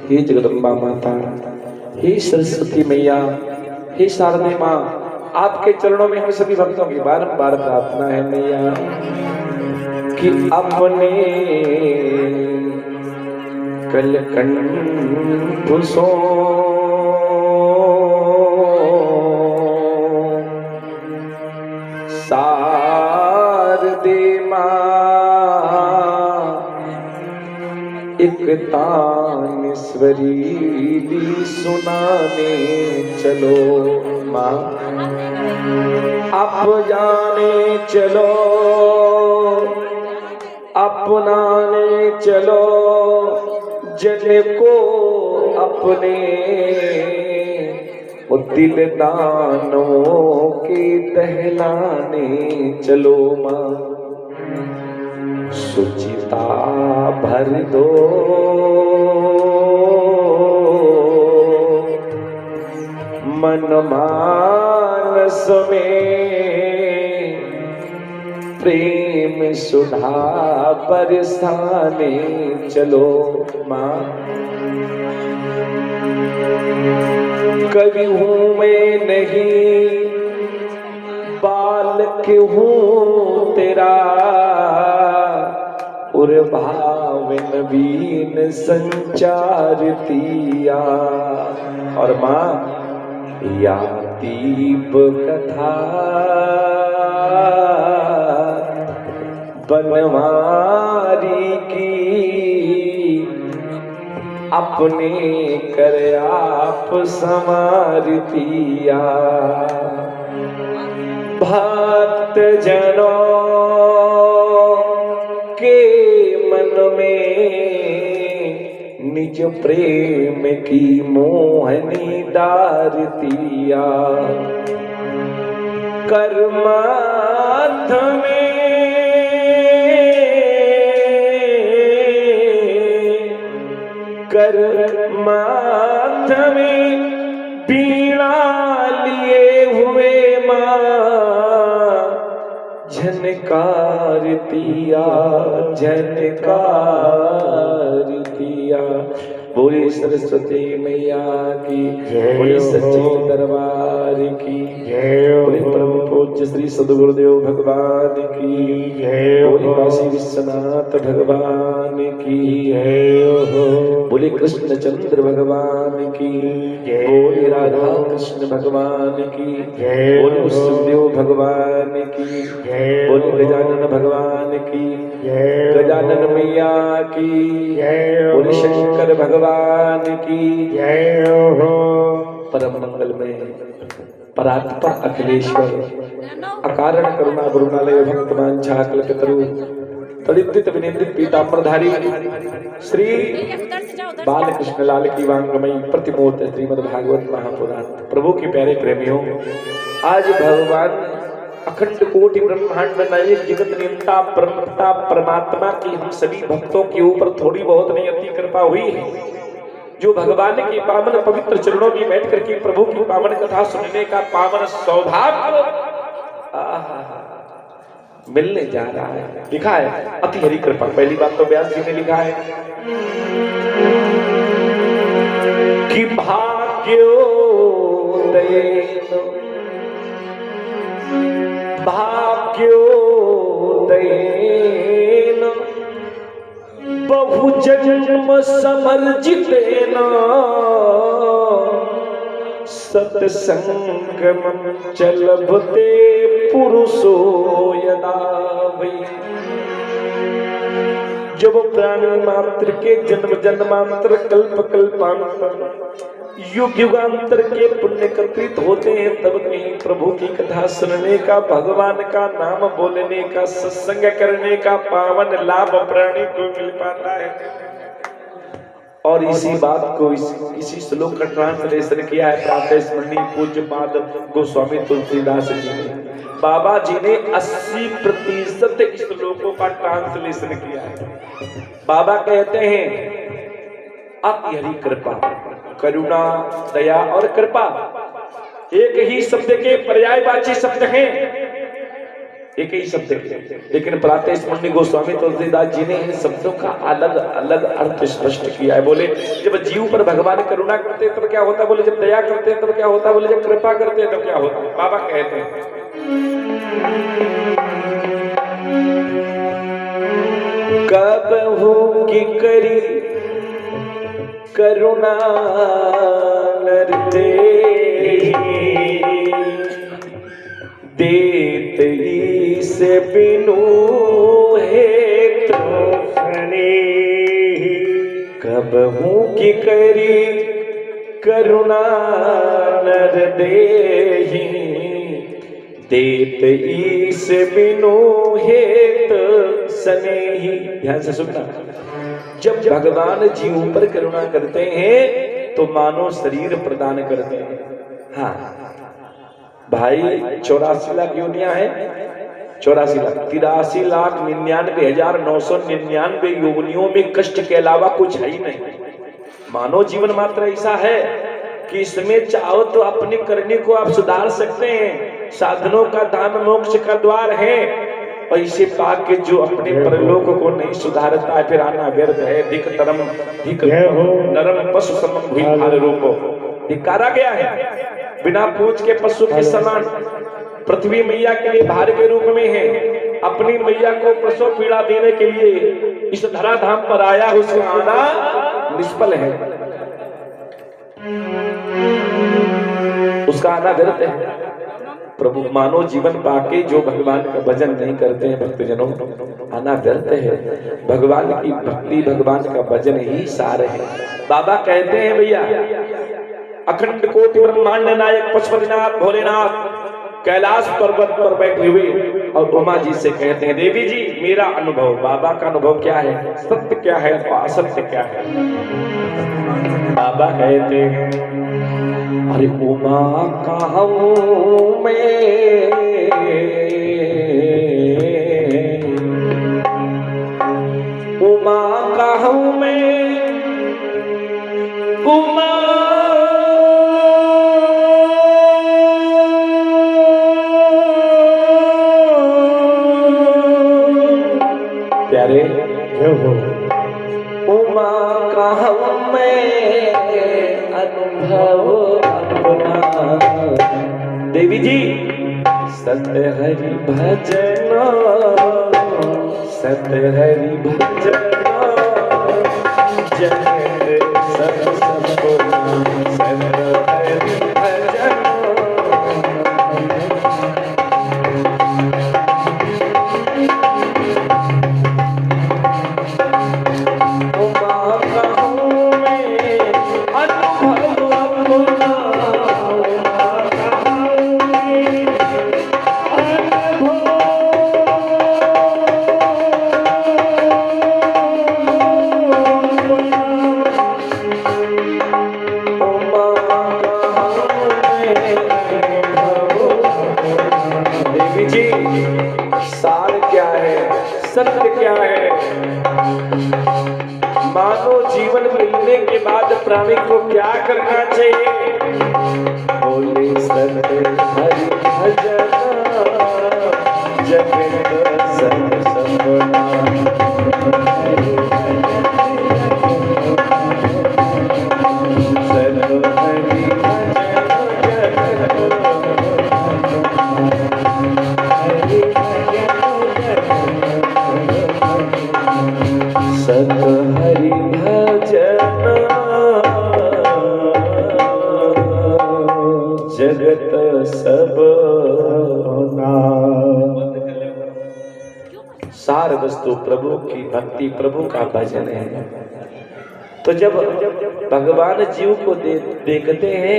हे जगदम्बा माता, हे सरस्वती मैया, हे शारदे माँ, आपके चरणों में हम सभी भक्तों की बारंबार प्रार्थना है मैया कि अपने कलकंठ सो शारदे एक तान स्वरीली सुनाने चलो माँ, आप जाने चलो, अपनाने चलो जन को अपने, वो दिल दानों के दहलाने चलो माँ। सुचिता भर दो मन मानस में, प्रेम सुधा बरसाने चलो माँ। कवि हूँ मैं नहीं, बालक हूँ तेरा, और भाव नवीन संचार दिया। और माँ या दीप कथा बनवारी की, अपने कर आप संवार दिया। भक्त जनों के मन में निज प्रेम की मोहनी डार दिया। कर्मार्थ में बीणा लिए हुए माँ, झनकार दिया, झनकार दिया। बोले सरस्वती मैया की, बोले सच्चे दरबार की, बोले परम पूज्य श्री सद्गुरुदेव भगवान की, बोले काशी विश्वनाथ भगवान की, बोले कृष्ण चंद्र भगवान की, बोले राधा कृष्ण भगवान की, बोले सुखदेव भगवान की, बोले गजानन भगवान की, गजानन मैया की, बोले शंकर भगवान की हो। परम मंगल में परात्पर अखिलेश्वर अकारण करुणा गुरुनालय भक्तमान झाकलकतरु तड़ित विनिंदित पीताम्बरधारी श्री बालकृष्ण लाल की वांगमयी प्रतिमूर्ति श्रीमद् भागवत महापुराण। प्रभु के प्यारे प्रेमियों, आज भगवान अखंड कोटि ब्रह्मांड में नये जगत नियंता परमपिता परमात्मा की हम सभी भक्तों के ऊपर थोड़ी बहुत नहीं अति कृपा हुई है, जो भगवान के पावन पवित्र चरणों में बैठ करके प्रभु की पावन कथा सुनने का पावन सौभाग्य मिलने जा रहा है। लिखा है अति हरि कृपा। पहली बात तो व्यास जी ने लिखा है कि भाग्योदयेन बहु जन्म समर्जितेन सत्संगमं च लभते पुरुषो यदा वै। जब प्राणी मात्र के जन्म जन्मांतर कल्प कल्पांतर युग युगांतर के पुण्य कृत होते हैं, तब कहीं प्रभु की कथा सुनने का, भगवान का नाम बोलने का, सत्संग करने का पावन लाभ प्राणी को मिल पाता है। और इसी बात को इसी श्लोक का ट्रांसलेशन किया है प्रातः स्मरणीय पूज्य पाद गोस्वामी तुलसीदास जी ने। बाबा जी ने 80% श्लोकों का ट्रांसलेशन किया है। बाबा कहते हैं अति हरि कृपा, करुणा, दया और कृपा एक ही शब्द के पर्यायवाची शब्द हैं। एक ही शब्द है, लेकिन प्रातः मुनि गोस्वामी तुलसीदास जी ने इन शब्दों का अलग अलग अर्थ स्पष्ट किया है। बोले जब जीव पर भगवान करुणा करते हैं तब क्या होता है, बोले जब दया करते हैं तब क्या होता है, बोले जब कृपा करते हैं तब क्या होता है। बाबा कहते हैं कब हो कि करी करुणा नरते देत से बिनु है तो कब हूँ कि करी करुणा नर देहि देत ईस बिनु हेत सनेही। ध्यान से सुनना, जब भगवान जीवों पर करुणा करते हैं तो मानो शरीर प्रदान करते हैं। हाँ भाई 84 लाख योनियां हैं, 84 लाख 83,99,999 योनियों में कष्ट के अलावा कुछ है ही नहीं। मानव जीवन मात्र ऐसा है कि इसमें चाहो तो अपनी करनी को आप सुधार सकते हैं, साधनों का धाम मोक्ष का द्वार है। ऐसे पाक के जो अपने परलोक को नहीं सुधारता है फिर आना व्यर्थ है। धिक तरम धिक नरम पशु समम भूइ भार रूपो, धिकारा गया है। बिना पूछ के पशु के समान पृथ्वी मैया के लिए भार के रूप में है। अपनी मैया को प्रसव पीड़ा देने के लिए इस धराधाम पर आया, उसका आना निष्फल है, उसका आना व्यर्थ है। प्रभु मानो जीवन पाके जो भगवान का भजन नहीं करते हैं भक्तजनों, आना व्यर्थ है। भगवान की भक्ति भगवान का भजन ही सार है। बाबा कहते हैं भैया अखंड कोटि ब्रह्मांड नायक पशुपतिनाथ भोलेनाथ कैलाश पर्वत पर बैठे हुए और उमा जी से कहते हैं देवी जी मेरा अनुभव, बाबा का अनुभव क्या है, सत्य क्या है और असत्य क्या है। बाबा कहते हैं अरे उमा कहूं मैं, उमा कहूं मैं, उमा प्यारे उमा कहूं मैं अनुभव अपना। देवी जी सत्य हरि भजन, सत्य हरि भजन जगत सब संपूर्ण, सत्य हरि भजन। सार क्या है, सत्य क्या है। मानव जीवन मिलने के बाद प्राणी को क्या करना चाहिए, बोले सत्य हरि भजन जगत सब संपन्ना। हरि भजन जगत सब सार वस्तु प्रभु की भक्ति, प्रभु का भजन है। तो जब भगवान जीव को देखते हैं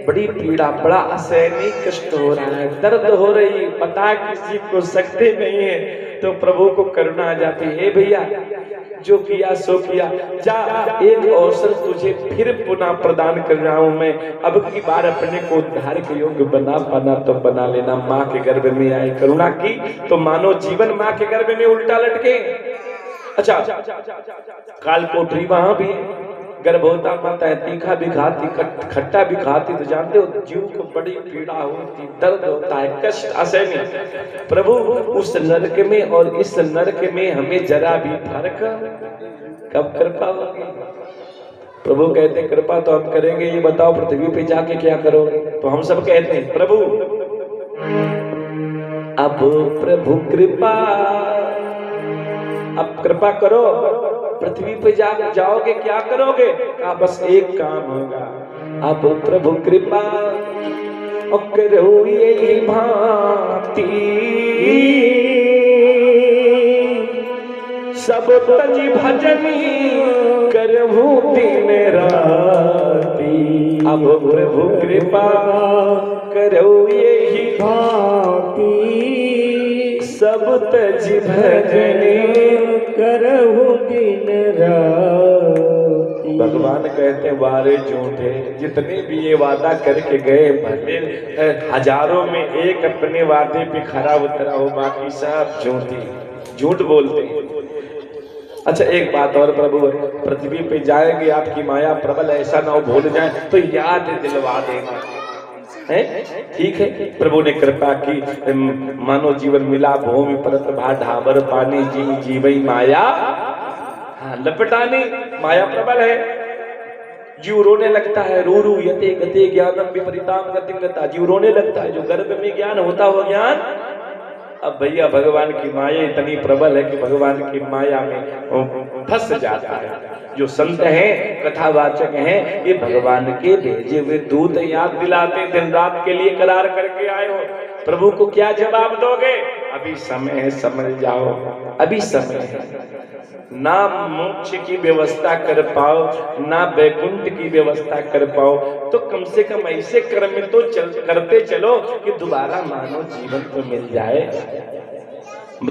बड़ी पीड़ा, बड़ा असहनीय कष्ट हो रहा है, दर्द हो रही, पता किसी को सकते नहीं है, तो प्रभु को करुणा आ जाती है। भैया जो किया सो किया, जा एक अवसर तुझे फिर पुनः प्रदान कर रहा हूं मैं, अब की बार अपने को उद्धार के योग्य बना पाना तो बना लेना। माँ के गर्भ में आए करुणा की तो मानो जीवन माँ के गर्भ में उल्टा लटके। अच्छा काल कोठरी वहां भी गर्भ होता माता है, तीखा भी खाती, खट्टा भी खाती, तो जानते हो जीव को बड़ी पीड़ा होती, दर्द होता है, कष्ट असहनीय। प्रभु उस नरक में और इस नरक में हमें जरा भी फर्क कब कृपा होगी? प्रभु कहते कृपा तो हम करेंगे, ये बताओ पृथ्वी पे जाके क्या करोगे? तो हम सब कहते हैं प्रभु अब प्रभु कृपा, अब कृपा करो, पृथ्वी पे जाओगे क्या करोगे? बस एक काम होगा, अब प्रभु कृपा और करो यही भांति, सब तज भजनी करहु दिन राती। अब प्रभु कृपा करो यही भांति, सब तज भजनी करहु दिन राती। भगवान कहते हैं वारे झूठे, जितने भी ये वादा करके गए भले हजारों में एक अपने वादे पे खरा उतरा हो, बाकी सब झूठी, झूठ बोलते हैं। अच्छा एक बात और प्रभु, पृथ्वी पे जाएंगे आपकी माया प्रबल, ऐसा ना हो भूल जाए तो याद दिलवा देना है, ठीक है? प्रभु ने कृपा की, मानो जीवन मिला भूमि परत भा ढाबर पानी, जीव जीवई माया हाँ लपटानी। माया प्रबल है, जीव रोने लगता है, रू रू यते गते ज्ञानम विपरीताम गतिम गता, जीव रोने लगता है, जो गर्भ में ज्ञान होता हो ज्ञान। अब भैया भगवान की माया इतनी प्रबल है कि भगवान की माया में फंस जाता है। जो संत हैं, कथावाचक हैं, ये भगवान के भेजे हुए दूत याद दिलाते, दिन रात के लिए करार करके आए हो। प्रभु को क्या जवाब दोगे? अभी समय है, समझ जाओ, अभी समय है। ना मोक्ष की व्यवस्था कर पाओ, ना वैकुंठ की व्यवस्था कर पाओ, तो कम से कम ऐसे कर्म तो करते चलो कि दोबारा मानव जीवन तो मिल जाए,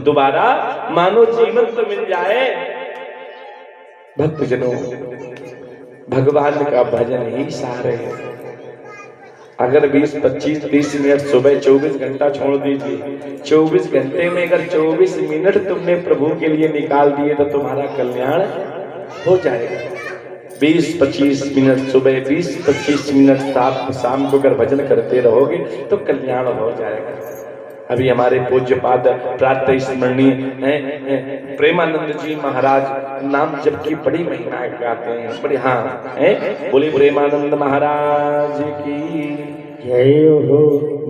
दोबारा मानव जीवन तो मिल जाए। भक्तजनों, भगवान का भजन ही सारे है। अगर 20, 25, 30 मिनट सुबह 24 घंटा छोड़ दीजिए, 24 घंटे में अगर 24 मिनट तुमने प्रभु के लिए निकाल दिए तो तुम्हारा कल्याण हो जाएगा। 20-25 मिनट सुबह, 20-25 मिनट शाम को अगर भजन करते रहोगे तो कल्याण हो जाएगा। अभी हमारे पूज्य पाद प्रातः स्मरणीय हैं प्रेमानंद जी महाराज नाम जप की बड़ी महिमा गाते हैं, बड़ी हाँ है, बोले प्रेमानंद महाराज की जय हो।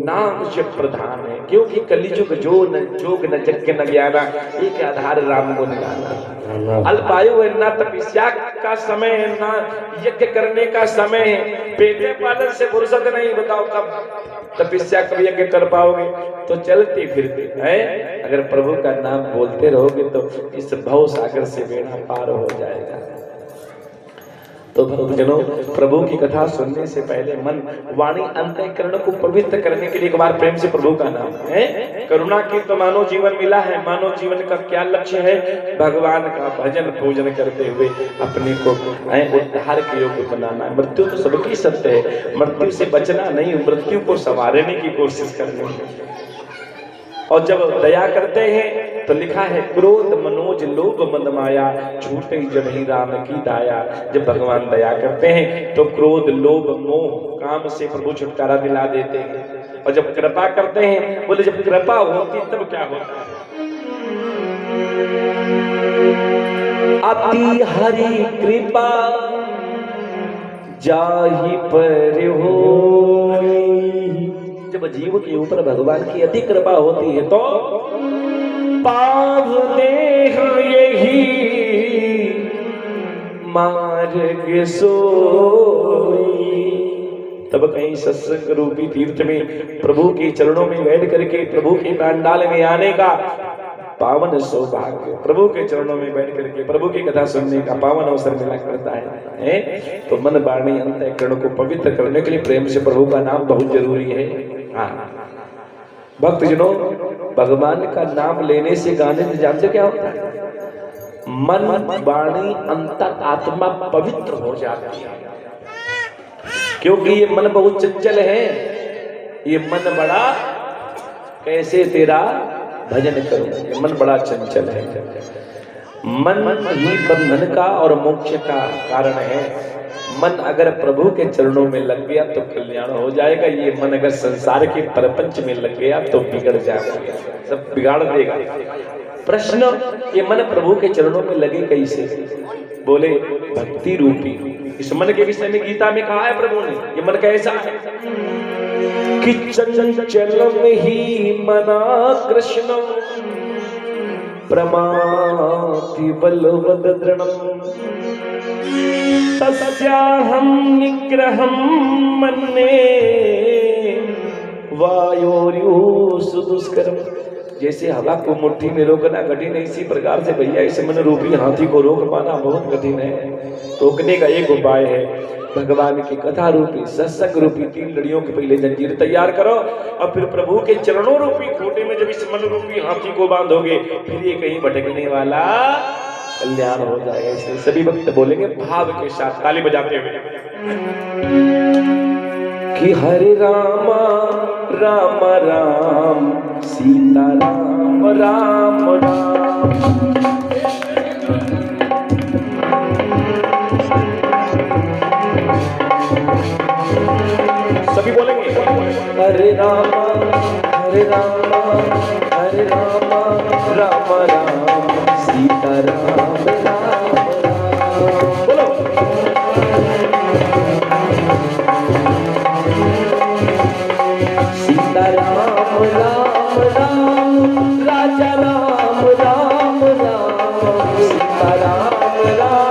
नाम जप प्रधान है, क्योंकि कलिजुग जो न जोग न यज्ञ न ज्ञाना, एक आधार राम गुण गाना। अल्पायु है, ना तपस्या का समय है, ना यज्ञ करने का समय है, पेटे पालन से फुर्सत नहीं। बताओ कब तपस्या कब यज्ञ कर पाओगे? तो चलते फिरते हैं, अगर प्रभु का नाम बोलते रहोगे तो इस भव सागर से बेड़ा पार हो जाएगा। तो भक्तजनों, प्रभु की कथा सुनने से पहले मन वाणी अंतःकरण को पवित्र करने के लिए एक बार प्रेम से प्रभु का नाम है। करुणा की तो मानव जीवन मिला है, मानव जीवन का क्या लक्ष्य है? भगवान का भजन पूजन करते हुए अपने को उद्धार के योग्य बनाना है। मृत्यु तो सबकी सत्य है, मृत्यु से बचना नहीं, मृत्यु को संवारने की कोशिश करनी है। और जब दया करते हैं तो लिखा है क्रोध मनोज लोभ मद माया, छूटे जब ही राम की दाया। जब भगवान दया करते हैं तो क्रोध लोभ मोह काम से प्रभु छुटकारा दिला देते हैं। और जब कृपा करते हैं, बोले जब कृपा होती तब क्या होता है? अति हरि कृपा जाहि पर होई। जब जीव के ऊपर भगवान की अति कृपा होती है तो पाव देह यही मार्ग सोई। तब कहीं सत्संग रूपी तीर्थ में प्रभु के चरणों में बैठ करके प्रभु के पंडाल में आने का पावन सौभाग्य, प्रभु के चरणों में बैठ करके प्रभु की कथा सुनने का पावन अवसर मिला करता है। तो मन वाणी अंतःकरण को पवित्र करने के लिए प्रेम से प्रभु का नाम बहुत जरूरी है। हाँ भक्तजनों, भगवान का नाम लेने से गाने से जानते क्या होता है? मन वाणी अंतर आत्मा पवित्र हो जाती है, क्योंकि ये मन बहुत चंचल है। ये मन बड़ा कैसे तेरा भजन करूं, ये मन बड़ा चंचल है। मन ही बंधन का और मोक्ष का कारण है। मन अगर प्रभु के चरणों में लग गया तो कल्याण हो जाएगा। ये मन अगर संसार के प्रपंच में लग गया तो बिगड़ जाएगा, सब बिगाड़ देगा। प्रश्न, ये मन प्रभु के चरणों में लगे कैसे? बोले भक्ति रूपी। इस मन के विषय में गीता में कहा है प्रभु ने, ये मन कैसा है कि चंचल ही मना कृष्ण प्रमाति बलवद दृढ़म् तस्याहं निग्रहं मन्ये वायोर्युषु दुष्करम्। जैसे हवा को मुट्ठी में रोकना कठिन है, इसी प्रकार से भैया इस मन रूपी हाथी को रोक पाना बहुत कठिन है। रोकने का एक उपाय है, भगवान की कथा रूपी सत्संग रूपी 3 लड़ियों के पहले जंजीर तैयार करो और फिर प्रभु के चरणों रूपी खूंटे में जब इस मन रूपी हाथी को बांधोगे फिर ये कहीं भटकने वाला कल्याण हो जाएगा। इसलिए सभी भक्त बोलेंगे भाव के साथ ताली बजाते हुए कि हरे रामा राम राम सीता राम राम राम। सभी बोलेंगे हरे रामा हरे रामा हरे रामा राम राम सीता राम राम राम। बोलो सीता राम राम राम राजा राम राम राम सीता राम राम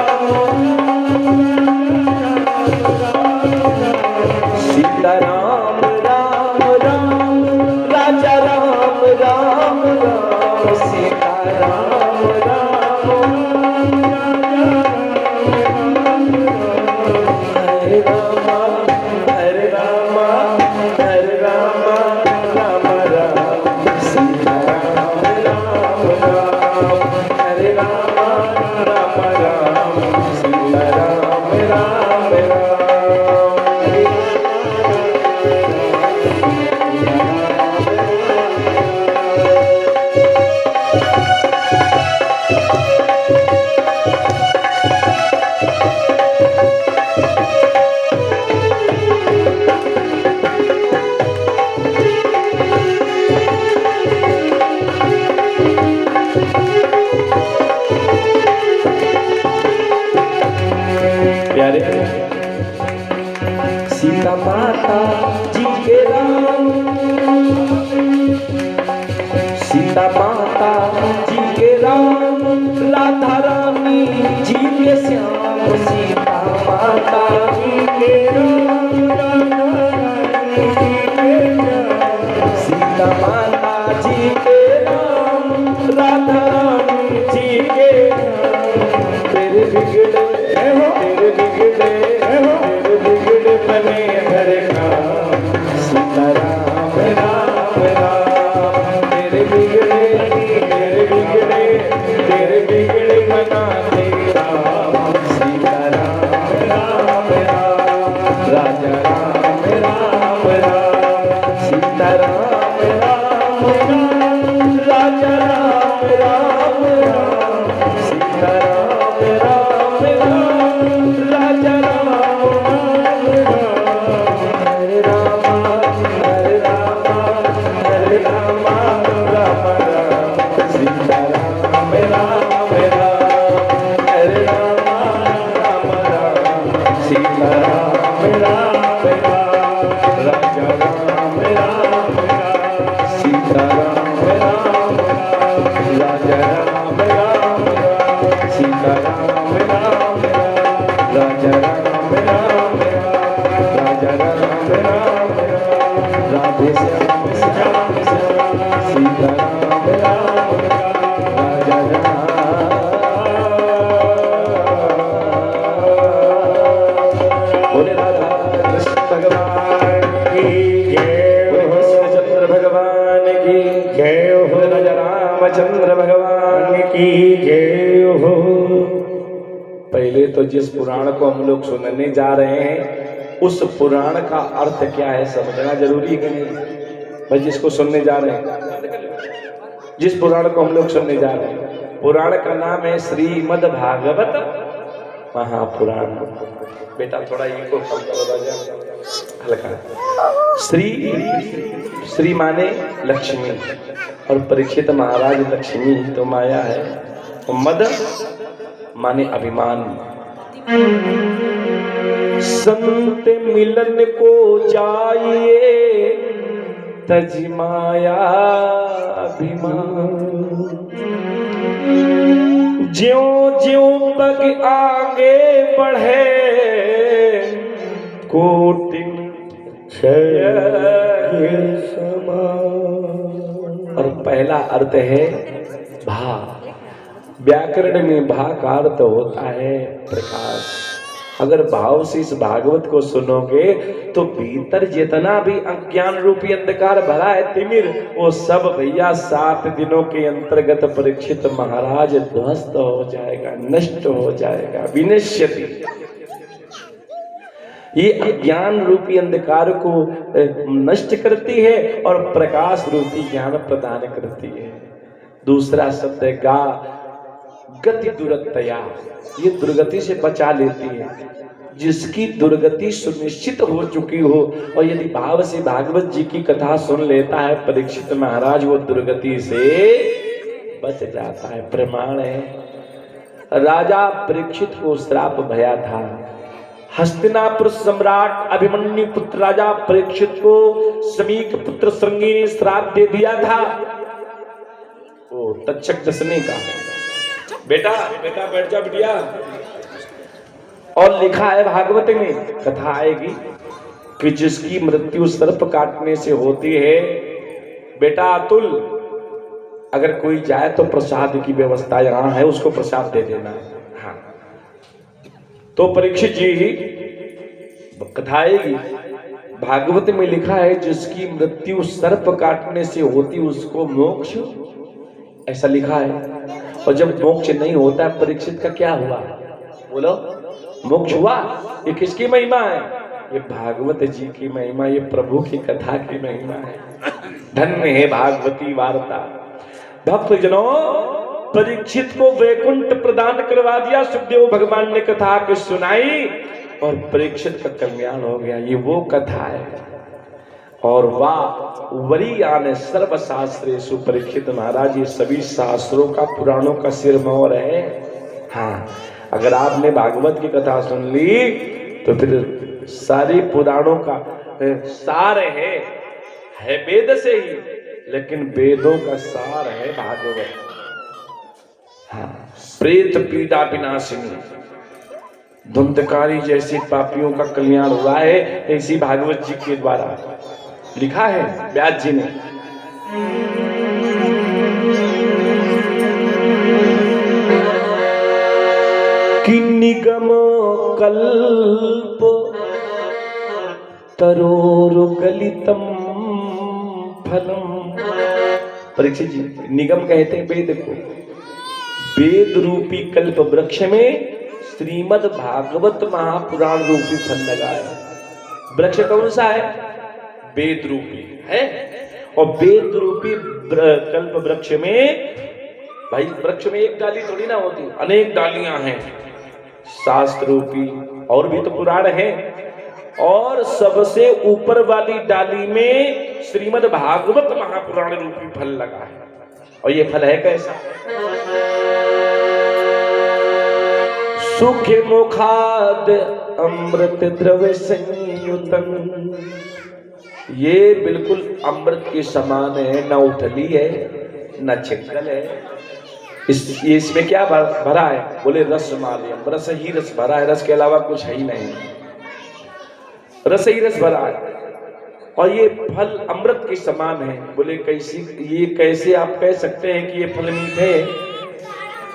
सीता राम राम राम राजा राम राम राम सीता राम राम हरे रामा हरे रामा हरे रामा राम राम सीता राम राम राम हरे रामा राम राम सीता राम राम राम। सीता माता जी के राम सीता माता जी के राम राधा रानी जी के श्याम सीता माता जी के राम सीता माता जी के राम राधा रानी जी के तेरे बिगड़े तेरे बिगड़े बने हर काम सीता राम राम राम तेरे बिगड़े बनाते राम सीता राम राम राम राजा राम राम राम सीता राम राम राम राजा राम राम राम सीता राम राम राम राजा राम हरे रामा हरे रामा हरे रामा राम राम सीता राम राम राम हरे रामा राम राम सीता राम राम राम राजा राम राम राम सीता राम राम राम राजा राम राम राम सीता राम राम राम राजा राम राम राम राजा राम राम राम राधे श्याम श्याम श्याम सीता राम राम राम राजा राम। बोले राधा कृष्ण भगवान की जय, बोले कृष्णचंद्र भगवान की जय हो, राजा रामचंद्र भगवान की जय हो। पहले तो जिस पुराण को हम लोग सुनने जा रहे हैं उस पुराण का अर्थ क्या है समझना जरूरी है कि नहीं भाई? जिसको सुनने जा रहे हैं, जिस पुराण को हम लोग सुनने जा रहे हैं पुराण का नाम है श्रीमद् भागवत महापुराण। बेटा थोड़ा इनको कम करो राजा, हल्का। श्री माने लक्ष्मी, और परीक्षित महाराज लक्ष्मी तो माया है। मद माने अभिमान। संत मिलन को जाइए तज माया अभिमान। ज्यों ज्यों पग आगे बढ़े कोटिन और पहला अर्थ है भा। व्याकरण में भा का अर्थ होता है प्रकाश। अगर भाव से इस भागवत को सुनोगे तो भीतर जितना भी अज्ञान रूपी अंधकार भरा है तिमिर, वो सब भैया 7 दिनों के अंतर्गत परीक्षित महाराज ध्वस्त हो जाएगा, नष्ट हो जाएगा, विनश्यति। ये अज्ञान रूपी अंधकार को नष्ट करती है और प्रकाश रूपी ज्ञान प्रदान करती है। दूसरा शब्द है गा, गति दुरतया, ये दुर्गति से बचा लेती है। जिसकी दुर्गति सुनिश्चित हो चुकी हो और यदि भाव से भागवत जी की कथा सुन लेता है परीक्षित महाराज, वो दुर्गति से बच जाता है। प्रमाण है, राजा परीक्षित को श्राप भया था। हस्तिनापुर सम्राट अभिमन्यु पुत्र राजा परीक्षित को समीक पुत्र श्रृंगी ने श्राप दे दिया था, वो तक्षक दसने का। बेटा बेटा बैठ जा बिटिया। और लिखा है भागवत में, कथा आएगी कि जिसकी मृत्यु सर्प काटने से होती है, बेटा अतुल अगर कोई जाए तो प्रसाद की व्यवस्था यहाँ है, उसको प्रसाद दे देना। हाँ, तो परीक्षित जी कथा आएगी, भागवत में लिखा है जिसकी मृत्यु सर्प काटने से होती उसको मोक्ष, ऐसा लिखा है। और जब मोक्ष नहीं होता है, परीक्षित का क्या हुआ बोलो? मोक्ष हुआ। ये किसकी महिमा है? ये भागवत जी की महिमा, ये प्रभु की कथा की महिमा है। धन्य है भागवती वार्ता। भक्त जनों, परीक्षित को वैकुंठ प्रदान करवा दिया। सुखदेव भगवान ने कथा के सुनाई और परीक्षित का कल्याण हो गया। ये वो कथा है। और वाह वरीयान सर्वशास्त्रेषु, परीक्षित महाराज ये सभी शास्त्रों का, पुराणों का सिरमौर है। हाँ, अगर आपने भागवत की कथा सुन ली तो फिर सारी पुराणों का सार है वेद से ही, लेकिन वेदों का सार है भागवत। हाँ, प्रेत पीड़ा विनाशिनी, धुंधकारी जैसे पापियों का कल्याण हुआ है इसी भागवत जी के द्वारा। लिखा है व्यास जी ने, कि निगम कल्प तरोरुगलितम फलम। परीक्षित जी, निगम कहते हैं वेद को। वेद रूपी कल्प वृक्ष में श्रीमद् भागवत महापुराण रूपी फल लगा है। वृक्ष कौन सा है? वेद रूपी है। और वेद रूपी कल्प वृक्ष में, भाई वृक्ष में एक डाली थोड़ी ना होती, अनेक डालियां हैं। शास्त्र रूपी और भी तो पुराण है, और सबसे ऊपर वाली डाली में श्रीमद् भागवत महापुराण रूपी फल लगा है। और ये फल है कैसा? सुख मुखाद अमृत द्रव्य संयुतम। ये बिल्कुल अमृत के समान है, न उथली है न छिक्कल है। इसमें क्या भरा है? बोले रस मालियम, रस ही रस भरा है, रस के अलावा कुछ है ही नहीं, रस ही रस भरा है। और ये फल अमृत के समान है। बोले ये कैसे आप कह सकते हैं कि ये फल मीठे है?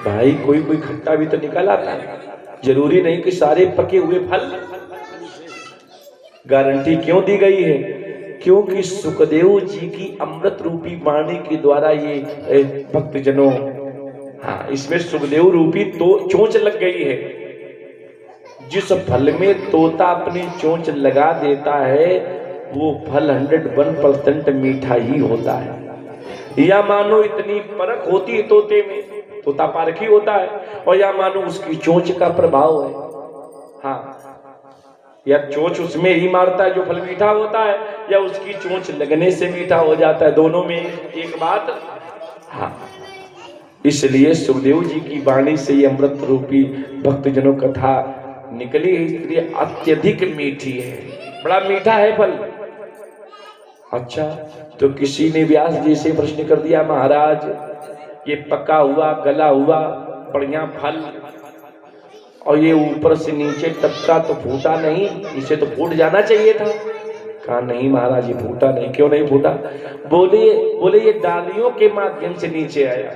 भाई कोई कोई खट्टा भी तो निकल आता है, जरूरी नहीं कि सारे पके हुए फल। गारंटी क्यों दी गई है? क्योंकि सुखदेव जी की अमृत रूपी वाणी के द्वारा ये भक्त जनों, हाँ, इसमें सुखदेव रूपी तो चोंच लग गई है। जिस फल में तोता अपनी चोंच लगा देता है वो फल 101% मीठा ही होता है। या मानो इतनी परख होती है तोते में तोता पारखी होता है, और या मानो उसकी चोंच का प्रभाव है। हाँ, या चोंच उसमें ही मारता है जो फल मीठा होता है, या उसकी चोंच लगने से मीठा हो जाता है, दोनों में एक बात। हाँ, इसलिए सुखदेव जी की वाणी से ये अमृत रूपी भक्तजनों कथा निकली है, इसलिए अत्यधिक मीठी है, बड़ा मीठा है फल। अच्छा, तो किसी ने व्यास जी से प्रश्न कर दिया, महाराज ये पका हुआ गला हुआ बढ़िया फल, और ये ऊपर से नीचे टपका तो फूटा नहीं, इसे तो फूट जाना चाहिए था। कहा नहीं महाराज ये फूटा नहीं। क्यों नहीं फूटा? बोले ये डालियों के माध्यम से नीचे आया।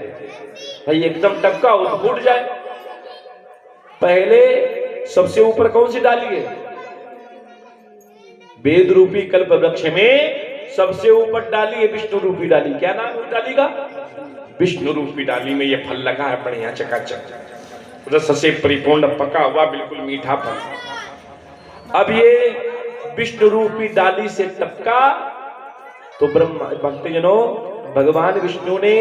भाई एकदम टपका हो तो फूट जाए। पहले सबसे ऊपर कौन सी डाली है? वेद रूपी कल्प वृक्ष में सबसे ऊपर डाली है विष्णु रूपी डाली। क्या नाम है डाली का? विष्णु रूपी डाली में ये फल लगा है बढ़िया चकाचक, रस से परिपूर्ण पका हुआ बिल्कुल मीठा फल। अब ये विष्णु रूपी डाली से टपका तो ब्रह्मा भक्तजनों भगवान विष्णु ने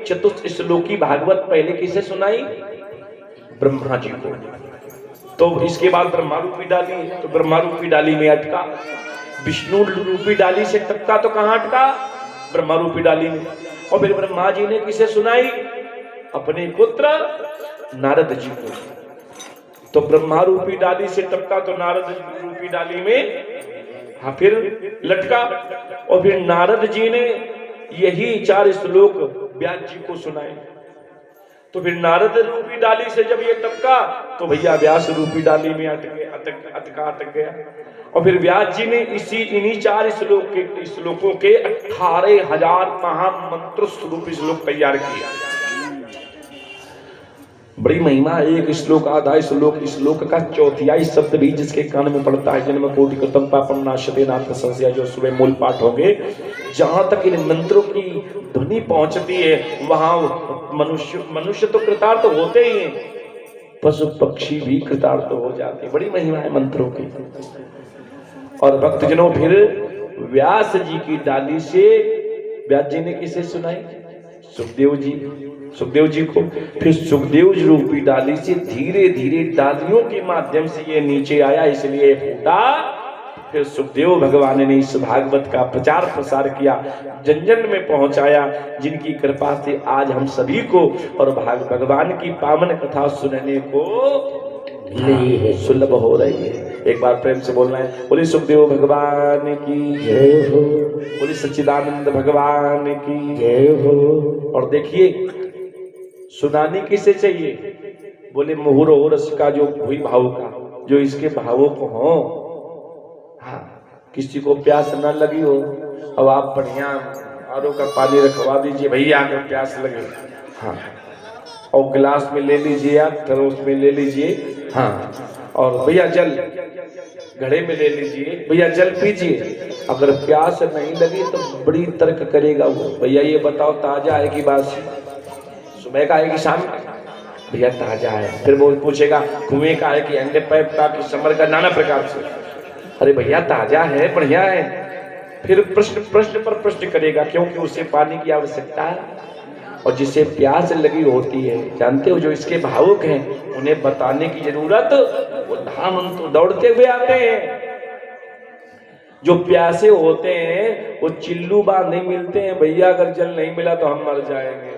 चतुर्थ श्लोकी भागवत पहले किसे सुनाई? ब्रह्मा जी को। तो इसके बाद ब्रह्मा रूपी डाली, तो ब्रह्मा रूपी डाली में अटका। विष्णु रूपी डाली से टपका तो कहां अटका? ब्रह्मा रूपी डाली में। और फिर ब्रह्मा जी ने किसे सुनाई? अपने पुत्र नारद जी को। तो ब्रह्मा रूपी डाली से टपका तो नारद रूपी डाली में हाँ फिर लटका। और फिर नारद जी ने यही 4 श्लोक व्यास जी को सुनाए। तो फिर नारद रूपी डाली से जब ये टपका तो भैया व्यास रूपी डाली में अटक गया। और फिर व्यास जी ने इन्हीं 4 श्लोकों के 18,000 महामंत्र स्वरूप श्लोक तैयार किया। बड़ी महिमा। एक श्लोक आधा श्लोक का चौथियाई शब्द भी जिसके कान में पड़ता है जन्म कोटि कृतम पापम नाशते नाथ संशय, जो सुबह मूल पाठ होंगे, जहां तक इन मंत्रों की ध्वनि पहुंचती है वहां मनुष्य तो कृतार्थ होते ही हैं, पशु पक्षी भी कृतार्थ हो जाते हैं। बड़ी महिमा है मंत्रों की। और भक्तजनों फिर व्यास जी की डाली से व्यास जी ने किसे सुनाई? सुखदेव जी को। फिर सुखदेव जी रूपी डाली से धीरे धीरे डालियों के माध्यम से ये नीचे आया, इसलिए फूटा। फिर सुखदेव भगवान ने इस भागवत का प्रचार प्रसार किया, जन जन में पहुंचाया, जिनकी कृपा से आज हम सभी को और भगवान की पावन कथा सुनने को सुलभ हो रही है। एक बार प्रेम से बोलना है, बोले सुखदेव भगवान की जय हो, बोले सच्चिदानंद भगवान की जय हो। और देखिए सुनानी किसे चाहिए? बोले मुहुर और रस का जो हुई भाव का, जो इसके भावों को हो। हाँ, किसी को प्यास न लगी हो, अब आप बढ़िया आरो का पानी रखवा दीजिए, भैया अगर प्यास लगे, हाँ, और गिलास में ले लीजिए, आप थर्मोस में ले लीजिए, हाँ, और भैया जल घड़े में ले लीजिए, भैया जल पीजिए। अगर प्यास नहीं लगी तो बड़ी तर्क करेगा वो, भैया ये बताओ ताजा है कि बासी, सुबह का है कि शाम का? भैया ताजा है। फिर वो पूछेगा कुएं का है कि अंडे पैप का कि समर का, नाना प्रकार से। अरे भैया ताजा है, बढ़िया है। फिर प्रश्न पर प्रश्न करेगा, क्योंकि उसे पानी की आवश्यकता है। और जिसे प्यास लगी होती है, जानते हो, जो इसके भावुक हैं उन्हें बताने की जरूरत, वो धाम तो दौड़ते हुए आते हैं। जो प्यासे होते हैं वो चिल्लू बांधे मिलते हैं, भैया अगर जल नहीं मिला तो हम मर जाएंगे।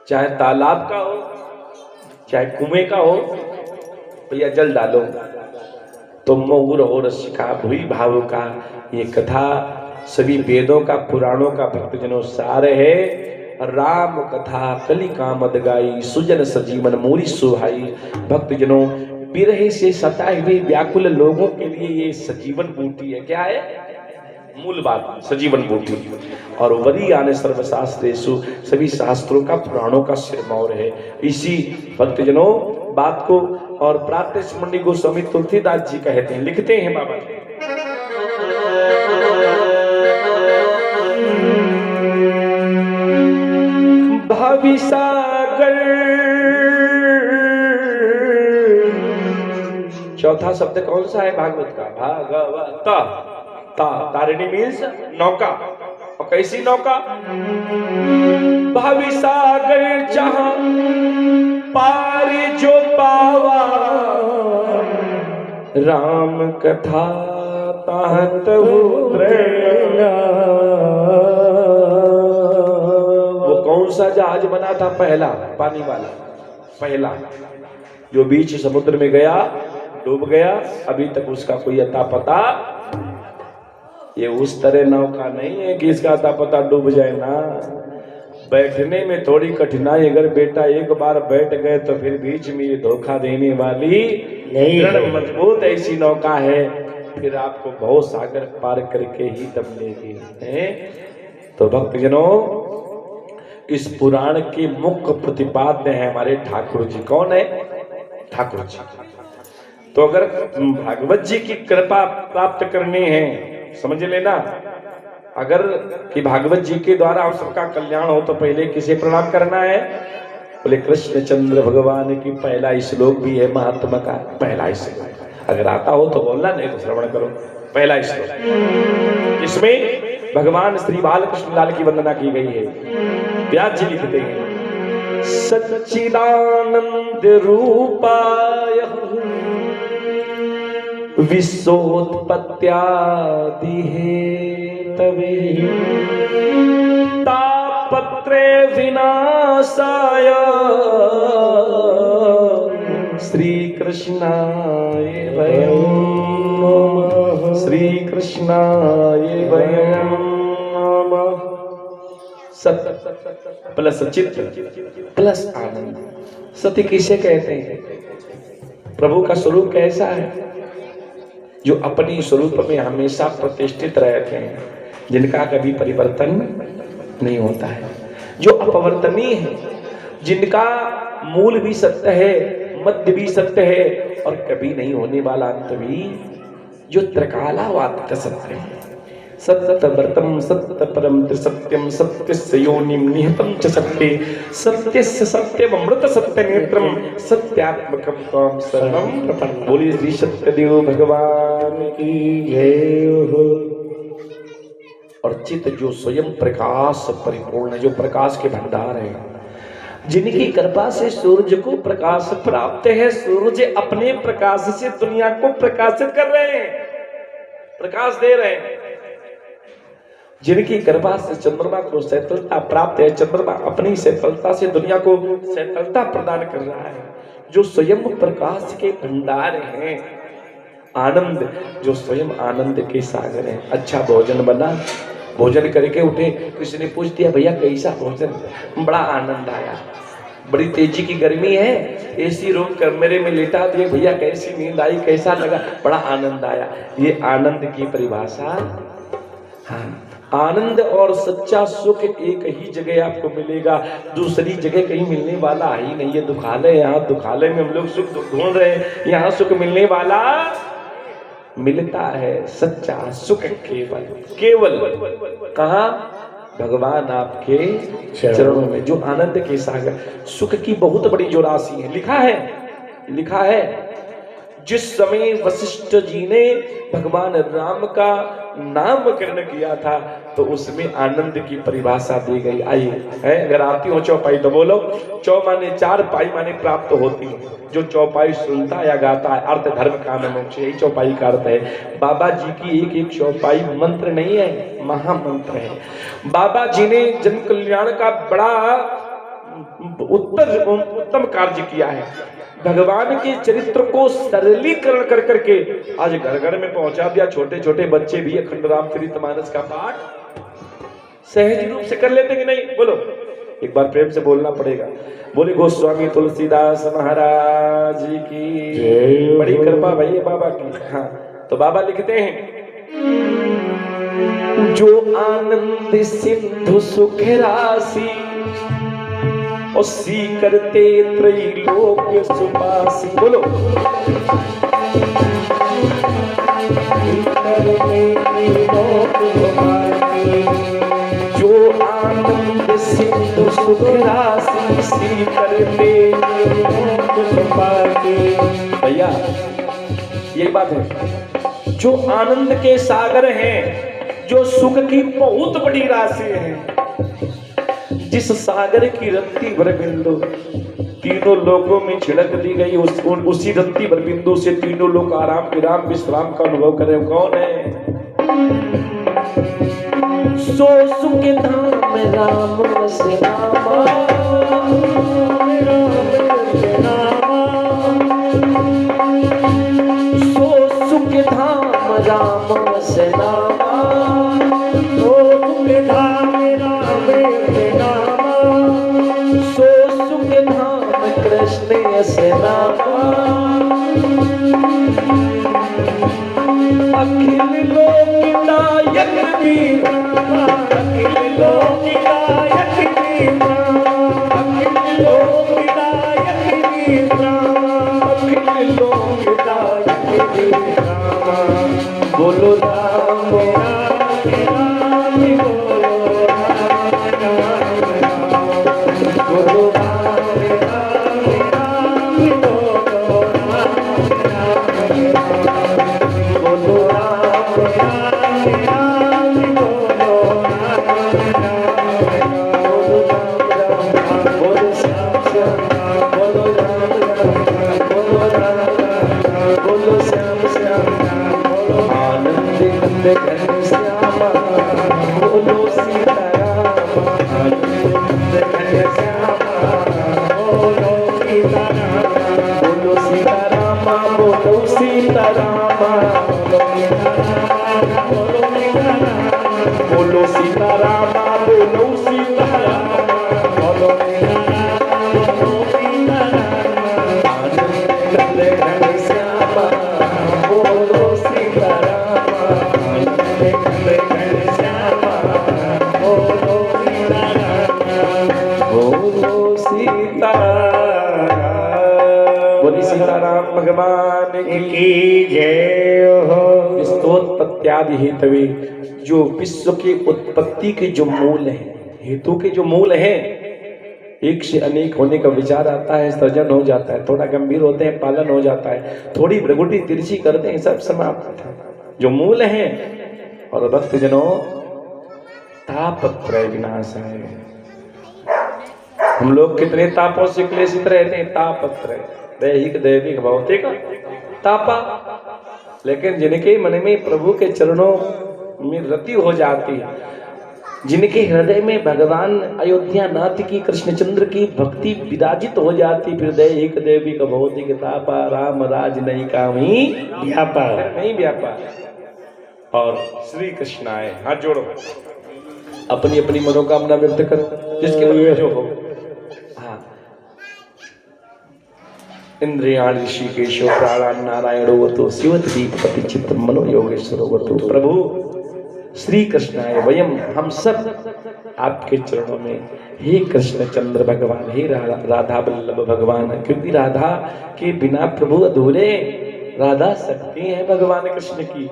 चाहे तालाब का हो चाहे कुएं का हो, भैया जल डालो। तो मोर हो रस का भूई भाव का ये कथा सभी वेदों का पुराणों का भक्तजनों सार है। राम कथा कली कामद गाई, सुजन सजीवन मोरी सुहाई। भक्तजनों विरह से सताए हुए व्याकुल लोगों के लिए ये सजीवन बूटी है। क्या है? मूल बात सजीवन बूटी। और वरी आने सर्वशास्त्रेषु, सभी शास्त्रों का पुराणों का सिरमौर है। इसी भक्तजनों बात को और प्रातः मंडी गोस्वामी तुलसीदास जी कहते हैं, लिखते हैं बाबा जी, भविसागर। चौथा शब्द कौन सा है भागवत का? भागवत। तारिणी मीन्स नौका, और कैसी नौका? भव सागर जहां पार जो पावा, राम कथा ताहत वो कौन सा जहाज बना था? पहला पानी वाला, पहला जो बीच समुद्र में गया, डूब गया, अभी तक उसका कोई अता पता। ये उस तरह नौका नहीं है कि इसका अता पता डूब जाए ना। बैठने में थोड़ी कठिनाई, अगर बेटा एक बार बैठ गए तो फिर बीच में ये धोखा देने वाली नहीं, मजबूत ऐसी नौका है, फिर आपको बहुत सागर पार करके ही तब लेगी। तो भक्तजनों, इस पुराण के मुख्य प्रतिपाद्य है हमारे ठाकुर जी। कौन है? ठाकुर जी। तो अगर भागवत जी की कृपा प्राप्त करनी है, समझ लेना, अगर कि भागवत जी के द्वारा हम सबका कल्याण हो तो पहले किसे प्रणाम करना है? बोले कृष्णचंद्र भगवान की। पहला श्लोक भी है महात्मा का, पहला श्लोक अगर आता हो तो बोलना, नहीं तो श्रवण करो। पहला श्लोक, इसमें भगवान श्री बालकृष्ण लाल की वंदना की गई है। व्यास जी लिखते हैं, सच्चिदानंद रूपाय विश्वोत्पत्त्यादि हेतवे तापत्रे विनाशाय श्री कृष्णाय वयं नमः, श्री कृष्णाय वयं नमः। सत प्लस चित्त प्लस आनंद। सत्य किसे कहते हैं? प्रभु का स्वरूप कैसा है? जो अपनी स्वरूप में हमेशा प्रतिष्ठित रहते हैं, जिनका कभी परिवर्तन नहीं होता है, जो अपवर्तनीय है, जिनका मूल भी सत्य है, मध्य भी सत्य है और कभी नहीं होने वाला अंत भी, जो त्रिकालावात्य सत्य है। सत्यव्रतम सत्य परम सत्यम सत्यस्य योनिम निहतम च सत्ये सत्यस्य सत्यम अमृत सत्य नेत्रम सत्यात्मकम त्वं सर्वं प्रपन्नम। बोलिए श्री सत्यदेव भगवान की जय हो। और चित्त जो स्वयं प्रकाश परिपूर्ण है, जो प्रकाश के भंडार है, जिनकी कृपा से सूरज को प्रकाश प्राप्त है, सूरज अपने प्रकाश से दुनिया को प्रकाशित कर रहे हैं, प्रकाश दे रहे हैं। जिनकी कृपा से चंद्रमा को शीतलता प्राप्त है, चंद्रमा अपनी शीतलता से दुनिया को शीतलता प्रदान कर रहा है, जो स्वयं प्रकाश के भंडार हैं। आनंद, जो स्वयं आनंद के सागर हैं। अच्छा भोजन बना, भोजन करके उठे, किसी ने पूछ दिया भैया कैसा भोजन? बड़ा आनंद आया। बड़ी तेजी की गर्मी है, एसी रूम कमरे में लेटा दिए, भैया कैसी नींद आई, कैसा लगा? बड़ा आनंद आया। ये आनंद की परिभाषा। हाँ, आनंद और सच्चा सुख एक ही जगह आपको मिलेगा, दूसरी जगह कहीं मिलने वाला ही नहीं है। दुखालय, यहाँ दुखालय में हम लोग सुख ढूंढ रहे हैं, यहाँ सुख मिलने वाला मिलता है सच्चा सुख केवल केवल कहाँ? भगवान आपके चरणों में, जो आनंद के सागर। सुख की बहुत बड़ी जो राशि है, लिखा है जिस समय वशिष्ठ जी ने भगवान राम का नामकरण किया था तो उसमें आनंद की परिभाषा दी गई। आइए है, अगर आती हो चौपाई तो बोलो। चौ माने चार, पाई माने प्राप्त होती है। जो चौपाई सुनता या गाता है, अर्थ धर्म काम मोक्ष, यही चौपाई का अर्थ है। बाबा जी की एक एक चौपाई मंत्र नहीं है, महामंत्र है। बाबा जी ने जन कल्याण का बड़ा उत्तम कार्य किया है। भगवान के चरित्र को सरलीकरण कर करके आज घर घर में पहुंचा दिया। छोटे छोटे बच्चे भी अखंड रामचरितमानस का पाठ सहज रूप से कर लेते कि नहीं? बोलो एक बार प्रेम से बोलना पड़ेगा। बोले गोस्वामी तुलसीदास महाराज की बड़ी कृपा भैया बाबा की। हाँ, तो बाबा लिखते हैं, जो आनंद सिंधु सुख राशि उसी करते त्रैलोक सुपासी। बोलो जो आनंद सिंधु सुख राशि सी करते भैया यही बात है। जो आनंद के सागर हैं, जो सुख की बहुत बड़ी राशि है, जिस सागर की रत्ती भर बिंदु तीनों लोकों में छिड़क दी गई, उसी रत्ती भर बिंदु से तीनों लोग आराम विराम विश्राम का अनुभव करे। कौन है? सो सुख धाम राम से नामा, सो सुख धाम राम से नामा, सो सुख धाम राम से नामा, सो सुख धाम कृष्ण से नामा। अखिल लोकनायक वीर, अखिल लोकनायक वीर, अखिल लोकनायक वीर, अखिल लोकनायक वीर। बोलो राम राम राम, बोलो राम राम राम, बोलो राम राम राम, बोलो राम राम राम, बोलो राम राम राम, बोलो राम राम राम, बोलो श्याम श्याम, बोलो राम राम, बोलो राम राम, बोलो श्याम श्याम, बोलो आनंद नंद घन श्यामा, बोलो सीताराम, आनंद नंद घन श्यामा, बोलो सीताराम, बोलो सीताराम, बोलो सीताराम, बोलो सीताराम, बोलो सीताराम, बोलो सीताराम, आनंद नंद घन श्यामा, बोलो सीताराम, आनंद नंद घन श्यामा, बोलो सीताराम, बोलो सीताराम। बोली सीताराम भगवान की जय हो। स्तोत्पत्त्यादि हेतवे, जो विश्व की उत्पत्ति के जो मूल है, हेतु के जो मूल है, एक से अनेक होने का विचार आता है, सृजन हो जाता है, थोड़ा गंभीर होते हैं, पालन हो जाता है, थोड़ी भ्रगुटी तिरछी करते हैं, सब समाप्त। जो मूल है और भक्तजनों, तापत्रय विनाश है। हम लोग कितने तापों से क्लेशित रहते हैं। तापत्रय, दैहिक दैविक भौतिक तापा। लेकिन जिनके मन में प्रभु के चरणों में रति हो जाती है, जिनके हृदय में भगवान अयोध्या नाथ की कृष्णचंद्र की भक्ति विराजित हो जाती, फिर दैहिक दैविक भौतिक तापा, राम राज नहीं कामी व्यापा, नहीं व्यापा। और श्री कृष्ण आए, हाथ जोड़ो, अपनी अपनी मनोकामना व्यक्त करो, जिसके मन में जो हो। हाँ, इंद्रियाण ऋषिकेशो प्राणान नारायणो वतो शिवत दीपति चित्त मनो योगेश्वरो वतो। प्रभु श्री कृष्ण आए, वयम हम सब आपके चरणों में। हे कृष्ण चंद्र भगवान, हे राधा वल्लभ भगवान, क्योंकि राधा के बिना प्रभु अधूरे। राधा शक्ति है भगवान कृष्ण की,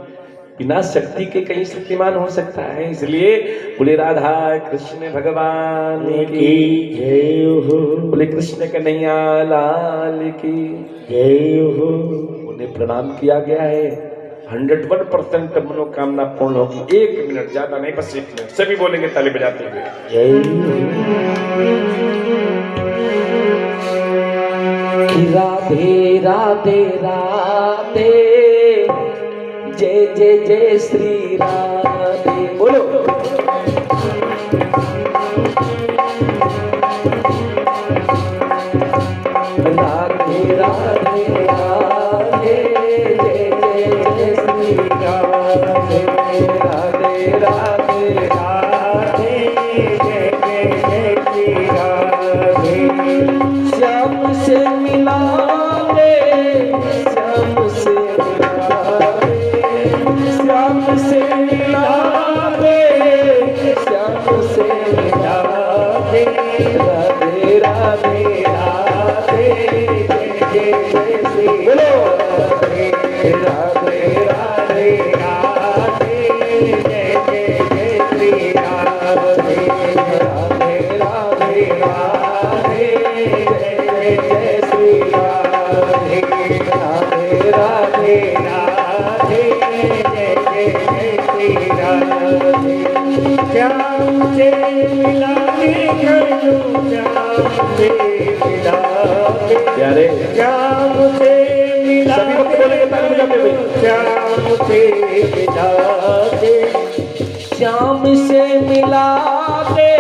बिना शक्ति के कहीं शक्तिमान हो सकता है। इसलिए बोले राधा कृष्ण भगवान की जय हो, बोले कृष्ण कन्हैया लाल की जय हो। उन्हें प्रणाम किया गया है। 101% मनोकामना पूर्ण होगी। 1 मिनट, ज्यादा नहीं, बस 1 मिनट। सभी बोलेंगे ताली बजाते हुए जय हो। राधे राधे राधे, जय जय जय श्री राधे। बोलो राधे राधे राधे, जय जय जय श्री राधे। राधे राधे राधे, जय जय जय श्री राधे। श्याम से मिला दे, श्याम से मिला दे, श्याम से मिला दे, श्याम से मिला दे। राधे राधे राधे, जय जय जय श्री राधे। राधे राधे राधे, जय जय जय श्री राधे। राधे राधे राधे, जय जय जय श्री राधे। राधे राधे राधे, जय जय जय श्री राधे। श्याम से मिला के चलो, श्याम से मिला के प्यारे श्याम से मिला के श्याम से मिला के श्याम से मिला दे,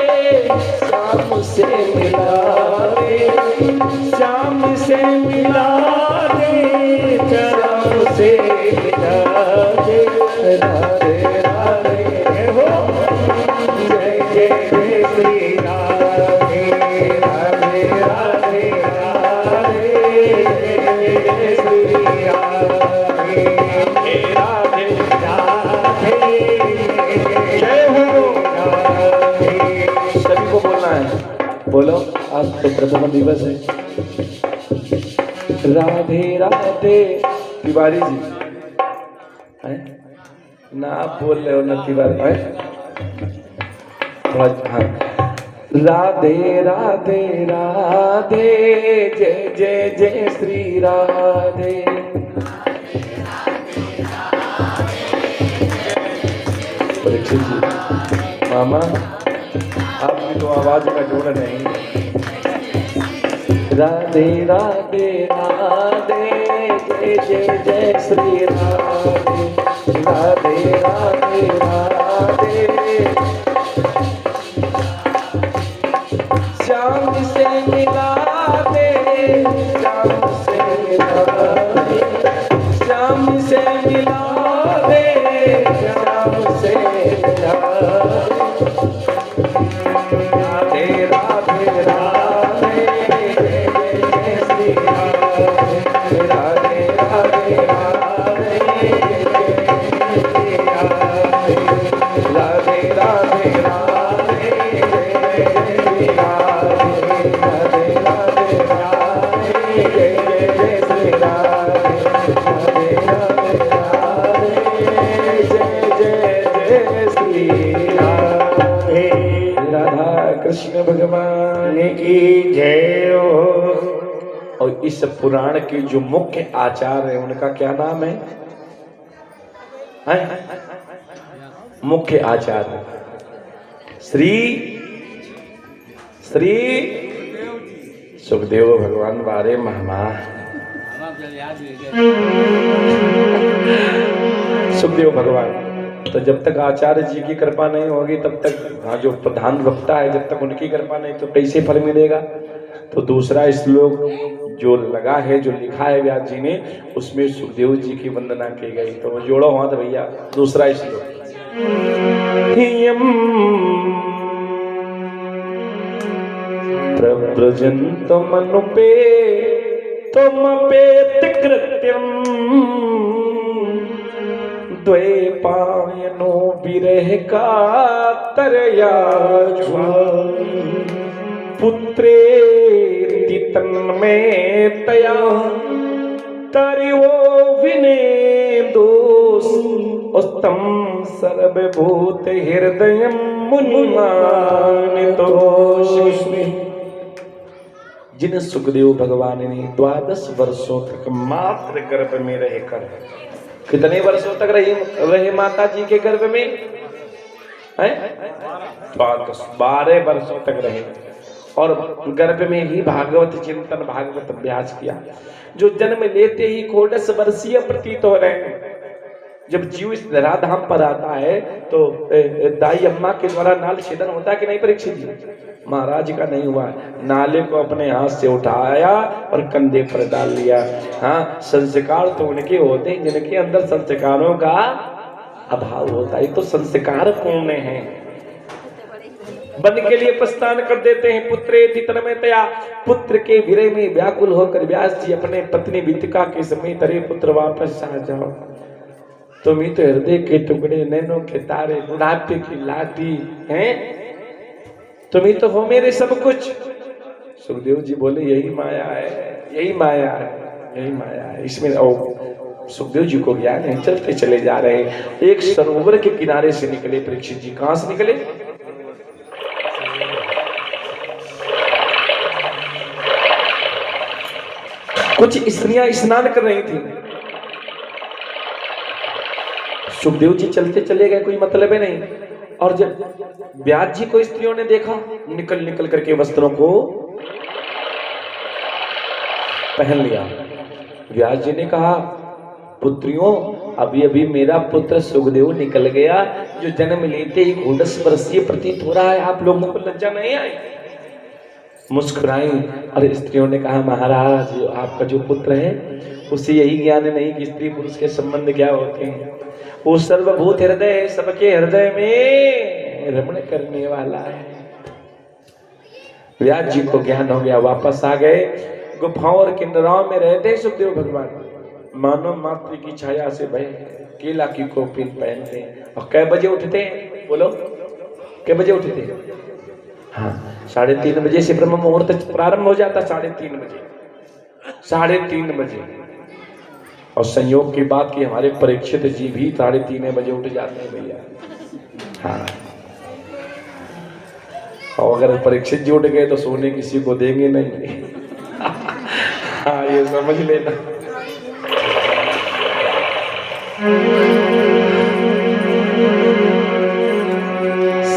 श्याम से मिला दे, श्याम से मिला दे, श्याम से मिला दे। राधे राधे हो, जय जय जय श्री राधे राधे राधे राधे, जय जय श्री राधे राधे राधे, जय हो राधे। सभी को बोलना है, बोलो। आज तो प्रथम दिवस है। राधे राधे। तिवारी जी हैं ना, आप बोल रहे हो ना तिवारी है। हाँ, राधे राधे राधे, जय जय जय श्री राधे। परीक्षित जी, मामा आपकी तो आवाज का जोड़ नहीं। राधे राधे राधे, जय जय जय श्री राधे। राधे राधे राधे, श्याम से मिला दे, श्याम से मिला दे, श्याम से मिला दे, श्याम से मिला दे। राधे राधे राधे, जय जय श्री राधे। राधे राधे राधे, जय जय श्री राधे। राधे राधे राधे, जय जय श्री राधे। राधे राधे राधे, जय जय श्री राधे। राधे राधे राधे, जय जय श्री राधे। राधा कृष्ण भगवान की जय हो। और इस पुराण के जो मुख्य आचार्य है उनका क्या नाम है? मुख्य आचार्य श्री श्री सुखदेव भगवान बारे महमा। सुखदेव भगवान तो जब तक आचार्य जी की कृपा नहीं होगी तब तक, हाँ, जो प्रधान वक्ता है जब तक उनकी कृपा नहीं तो कैसे फल मिलेगा। तो दूसरा श्लोक जो लगा है, जो लिखा है व्यास जी ने, उसमें सुखदेव जी की वंदना की गई। तो वो जोड़ो हाथ भैया। दूसरा श्लोक, प्रव्रजन्तम् अनुपे त्वमपेत कृत्यम् द्वैपायनो विरह कातरया पुत्रेति तन्मयतया तरिवो विनेदोष उस्तम सर्वभूत हृदयं मुनिमानितोऽस्मि। जिन सुखदेव भगवान ने 12 वर्षों तक मात्र गर्भ में रहकर, कितने वर्षों तक रहे माता जी के गर्भ में? 12 वर्षों तक रहे और गर्भ में ही भागवत चिंतन, भागवत अभ्यास किया। जो जन्म लेते ही 11 वर्षीय प्रतीत हो रहे हैं। जब जीव इस धराधाम पर आता है तो दाई अम्मा के द्वारा नाल छेदन होता है कि नहीं परीक्षित जी? महाराज का नहीं हुआ। नाले को अपने हाथ से उठाया और कंधे पर डाल लिया। हाँ, संस्कार तो उनके होते हैं जिनके अंदर संस्कारों का अभाव होता है। तो संस्कार पूर्ण है, वन के लिए प्रस्थान कर देते हैं। पुत्रेति तन्मयतया, पुत्र के विरह में व्याकुल होकर व्यास जी अपने पत्नी वितिका के समेत, अरे पुत्र वापस आ जाओ, तुम ही तो हृदय के टुकड़े, नैनों के तारे, बुढ़ापे की लाठी हैं, तुम ही तो हो मेरे सब कुछ। सुखदेव जी बोले यही माया है, यही माया है, यही माया है। इसमें सुखदेव जी को ज्ञान है, चलते चले जा रहे हैं। एक सरोवर के किनारे से निकले परीक्षित जी। कहां से निकले? कुछ स्त्रियां स्नान कर रही थी। सुखदेव जी चलते चले गए, कोई मतलब है नहीं। और जब व्यास जी को स्त्रियों ने देखा, निकल निकल करके वस्त्रों को पहन लिया। व्यास जी ने कहा, पुत्रियों, अभी अभी मेरा पुत्र सुखदेव निकल गया, जो जन्म लेते ही 10 वर्षीय प्रतीत हो रहा है, आप लोगों को लज्जा नहीं आई? मुस्कुराई। और स्त्रियों ने कहा, महाराज, आपका जो पुत्र है उसे यही ज्ञान नहीं कि स्त्री पुरुष के संबंध क्या होते हैं। वो सर्वभूत हृदय, सबके हृदय में रमण करने वाला है। व्यास जी को ज्ञान हो गया, वापस आ गए। गुफाओं और किन्नरों में रहते सुखदेव भगवान, मानव मात्र की छाया से भय, केला की कोपीन पहनते हैं। और कै बजे उठते हैं? बोलो, कै बजे उठते हैं? हाँ, 3:30 बजे से ब्रह्म मुहूर्त प्रारंभ हो जाता, 3:30 बजे, 3:30 बजे। और संयोग की बात कि हमारे परीक्षित जी भी 3:30 बजे उठ जाते हैं भैया। हाँ, और अगर परीक्षित जी उठ गए तो सोने किसी को देंगे नहीं। हाँ, ये समझ लेना।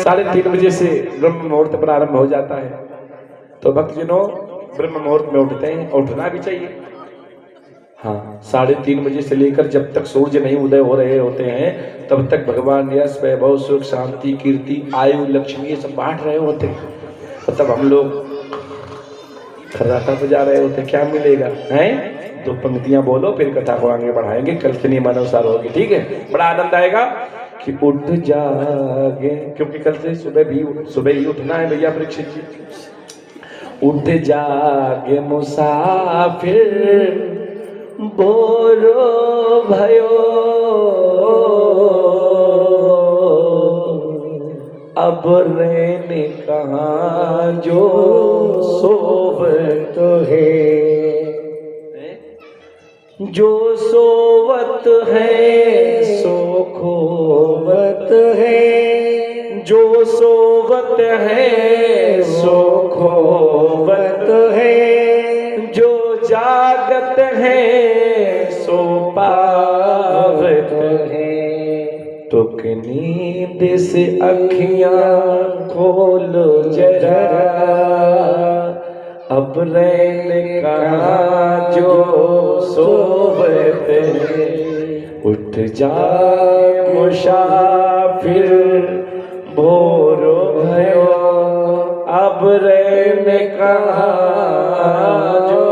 3:30 बजे से ब्रह्म मुहूर्त प्रारंभ हो जाता है। तो भक्तजनों, ब्रह्म मुहूर्त में उठते हैं, उठना भी चाहिए। हाँ, 3:30 बजे से लेकर जब तक सूर्य नहीं उदय हो रहे होते हैं, तब तक भगवान यश, वैभव, सुख, शांति, कीर्ति, आयु, लक्ष्मी ये सब बांट रहे होते हैं। तो तब हम लोग खर्राटा बजा रहे होते, क्या मिलेगा? हैं? 2 पंक्तियां बोलो, फिर कथा को आगे बढ़ाएंगे, कल के नियमानुसार होगी, ठीक है? बड़ा आनंद आएगा कि उठ जागे, क्योंकि कल से सुबह ही उठना है भैया परीक्षित जी। उठ जागे मुसाफिर, बोरो भयो, अब रहने कहाँ जो सोवत है, जो सोवत है सो खोवत है, जो सोवत है सो खोवत है, जो जागत है सो पावत है। तो नींद से अखियां खोल जरा, अब रहने कहाँ जो सोवत है। उठ जाए मुसाफिर, भोरो भयो, अब रहने कहाँ जो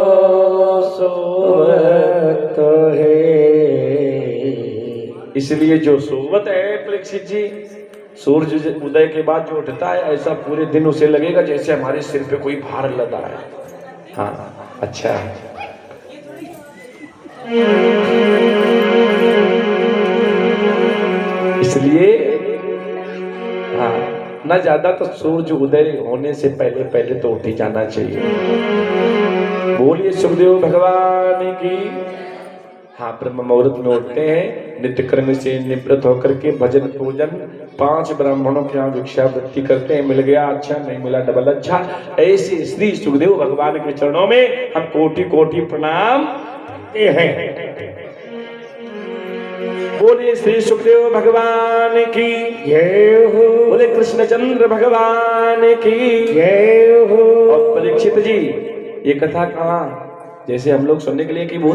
सोवत है। इसलिए जो सोवत है परीक्षित जी, सूर्य उदय के बाद जो उठता है, ऐसा पूरे दिन उसे लगेगा जैसे हमारे सिर पे कोई भार लदा है। हाँ, अच्छा। इसलिए हाँ, ना ज्यादा तो सूर्य उदय होने से पहले पहले तो उठ ही जाना चाहिए। बोलिए सुखदेव भगवान की। हाँ, ब्रह्म मुहूर्त में उठते हैं, नित्य कर्म से निवृत्त होकर के भजन पूजन, 5 ब्राह्मणों के यहाँ भिक्षावृत्ति करते हैं। मिल गया अच्छा, नहीं मिला डबल अच्छा। ऐसे श्री सुखदेव भगवान के चरणों में हम कोटि कोटि प्रणाम करते हैं। बोले श्री सुखदेव भगवान की जय हो, बोले कृष्णचंद्र भगवान की जय हो। और परीक्षित जी, ये कथा कहाँ, जैसे हम लोग सुनने के लिए कि